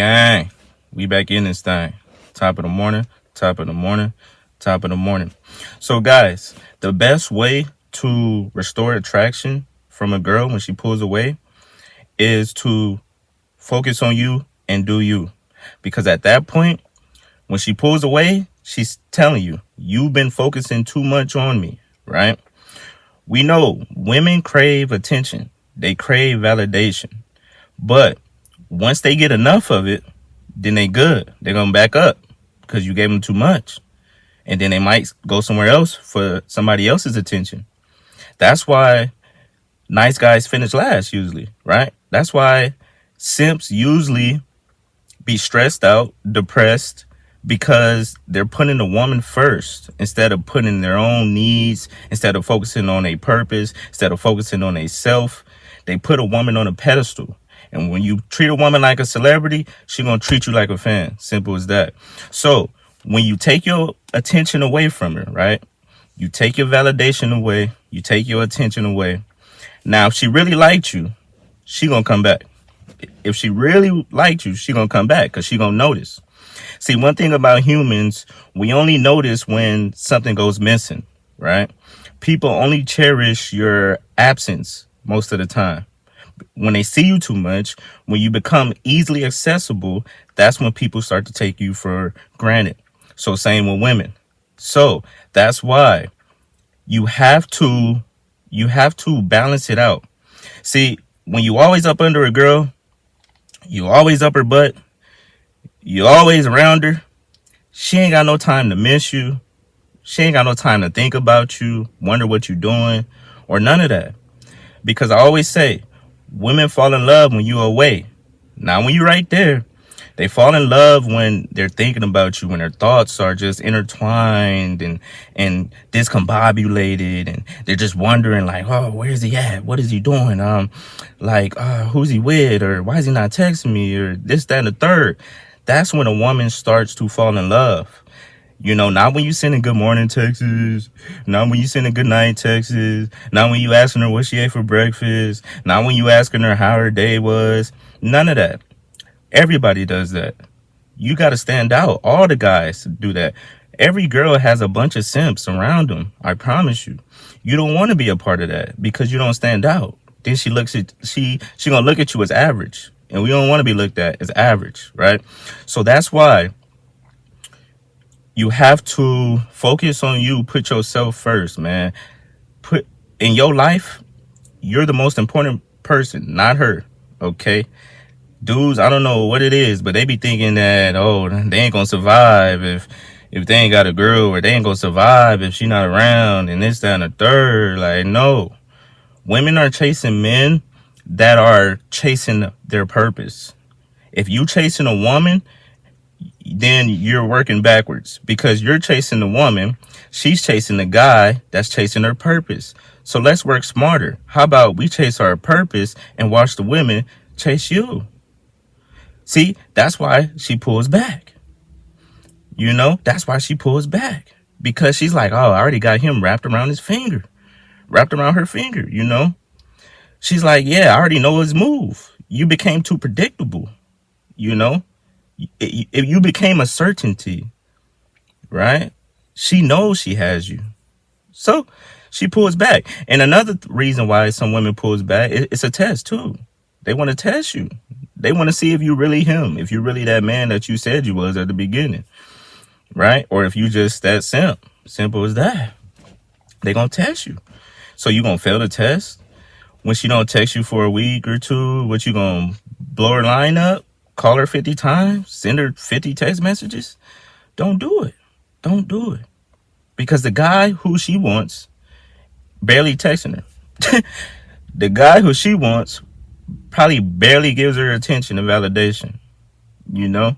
Gang, we back in this thing. Top of the morning, top of the morning, top of the morning. So, guys, the best way to restore attraction from a girl when she pulls away is to focus on you and do you. Because at that point, when she pulls away, she's telling you, you've been focusing too much on me, right? We know women crave attention, they crave validation. But once they get enough of it, then they good. They're gonna back up because you gave them too much. And then they might go somewhere else for somebody else's attention. That's why nice guys finish last usually, right? That's why simps usually be stressed out, depressed, because they're putting the woman first instead of putting their own needs, instead of focusing on a purpose, instead of focusing on a self. They put a woman on a pedestal. And when you treat a woman like a celebrity, she gonna treat you like a fan. Simple as that. So when you take your attention away from her, right? You take your validation away, you take your attention away. Now, if she really liked you, she gonna come back. If she really liked you, she gonna come back because she gonna notice. See, one thing about humans, we only notice when something goes missing, right? People only cherish your absence most of the time. When they see you too much, when you become easily accessible, that's when people start to take you for granted. So same with women. So that's why you have to balance it out. See, when you always up under a girl, you always up her butt, you always around her, she ain't got no time to miss you. She ain't got no time to think about you, wonder what you're doing, or none of that. Because I always say, women fall in love when you're away. Not when you're right there. They fall in love when they're thinking about you, when their thoughts are just intertwined and discombobulated, and they're just wondering like, oh, where's he at? What is he doing? Who's he with? Or why is he not texting me? Or this, that, and the third. That's when a woman starts to fall in love. You know, not when you sending good morning texts, not when you sending good night texts, not when you asking her what she ate for breakfast, not when you asking her how her day was. None of that. Everybody does that. You got to stand out. All the guys do that. Every girl has a bunch of simps around them. I promise you. You don't want to be a part of that because you don't stand out. Then she gonna look at you as average, and we don't want to be looked at as average, right? So that's why you have to focus on you. Put yourself first, man. Put in your life, you're the most important person, not her. Okay. Dudes, I don't know what it is, but they be thinking that, oh, they ain't gonna survive if they ain't got a girl, or they ain't gonna survive if she not around, and this, that, and the third. Like, no. Women are chasing men that are chasing their purpose. If you chasing a woman, then you're working backwards because you're chasing the woman. She's chasing the guy that's chasing her purpose. So let's work smarter. How about we chase our purpose and watch the women chase you? See, that's why she pulls back. You know, that's why she pulls back, because she's like, oh, I already got him wrapped around his finger, wrapped around her finger. You know, she's like, yeah, I already know his move. You became too predictable. You know, if you became a certainty, right? She knows she has you. So she pulls back. And another reason why some women pulls back, it's a test too. They want to test you. They want to see if you really him, if you're really that man that you said you was at the beginning, right? Or if you just that simp. Simple as that. They gonna test you. So you gonna fail the test? When she don't text you for a week or two, what, you gonna blow her line up? Call her 50 times? Send her 50 text messages? Don't do it. Don't do it. Because the guy who she wants barely texting her. The guy who she wants probably barely gives her attention and validation. You know?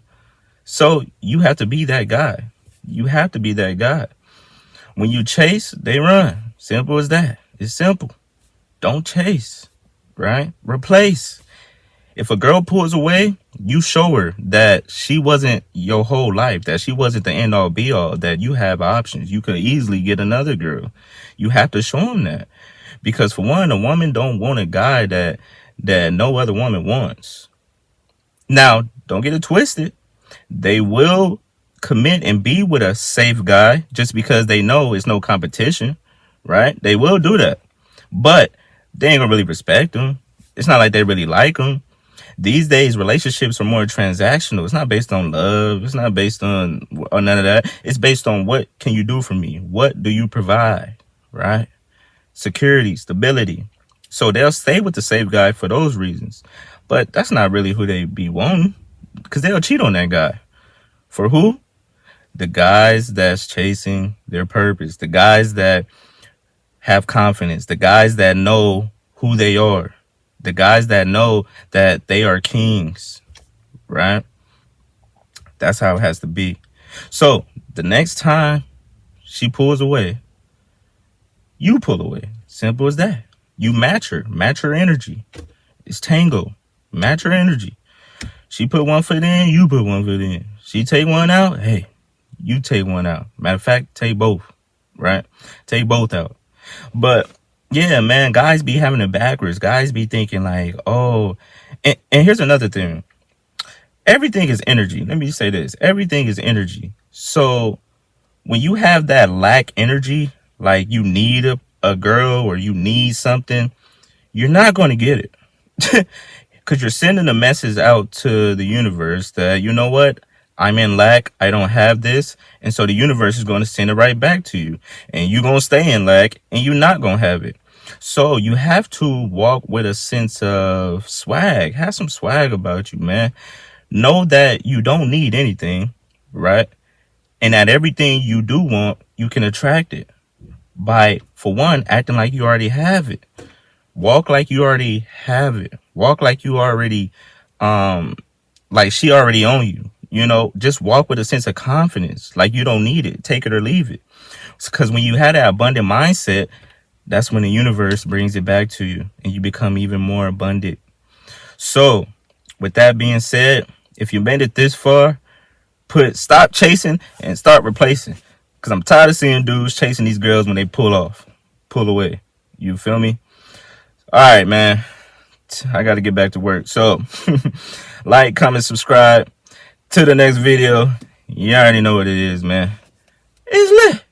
So you have to be that guy. You have to be that guy. When you chase, they run. Simple as that. It's simple. Don't chase, right? Replace. If a girl pulls away, you show her that she wasn't your whole life, that she wasn't the end all be all, that you have options. You could easily get another girl. You have to show them that. Because for one, a woman don't want a guy that no other woman wants. Now, don't get it twisted. They will commit and be with a safe guy just because they know it's no competition, right? They will do that. But they ain't gonna really respect him. It's not like they really like him. These days, relationships are more transactional. It's not based on love. It's not based on or none of that. It's based on what can you do for me? What do you provide, right? Security, stability. So they'll stay with the safe guy for those reasons. But that's not really who they be wanting, because they'll cheat on that guy. For who? The guys that's chasing their purpose, the guys that have confidence, the guys that know who they are, the guys that know that they are kings, right? That's how it has to be. So the next time she pulls away, you pull away. Simple as that. You match her energy. It's tango. Match her energy. She put one foot in, you put one foot in. She take one out, hey, you take one out. Matter of fact, take both, right? Take both out. But yeah, man, guys be having it backwards. Guys be thinking like, oh, and here's another thing. Everything is energy. Let me say this. Everything is energy. So when you have that lack energy, like you need a girl or you need something, you're not going to get it. Because you're sending a message out to the universe that, you know what? I'm in lack. I don't have this. And so the universe is going to send it right back to you. And you're going to stay in lack and you're not going to have it. So you have to walk with a sense of swag. Have some swag about you, man. Know that you don't need anything, right? And that everything you do want, you can attract it by, for one, acting like you already have it. Walk like you already have it. Walk like you already, like she already own you. You know, just walk with a sense of confidence, like you don't need it. Take it or leave it. Because when you have that abundant mindset, that's when the universe brings it back to you and you become even more abundant. So, with that being said, if you made it this far, stop chasing and start replacing. Because I'm tired of seeing dudes chasing these girls when they pull away. You feel me? All right, man. I got to get back to work. So, like, comment, subscribe. To the next video. You already know what it is, man. It's lit.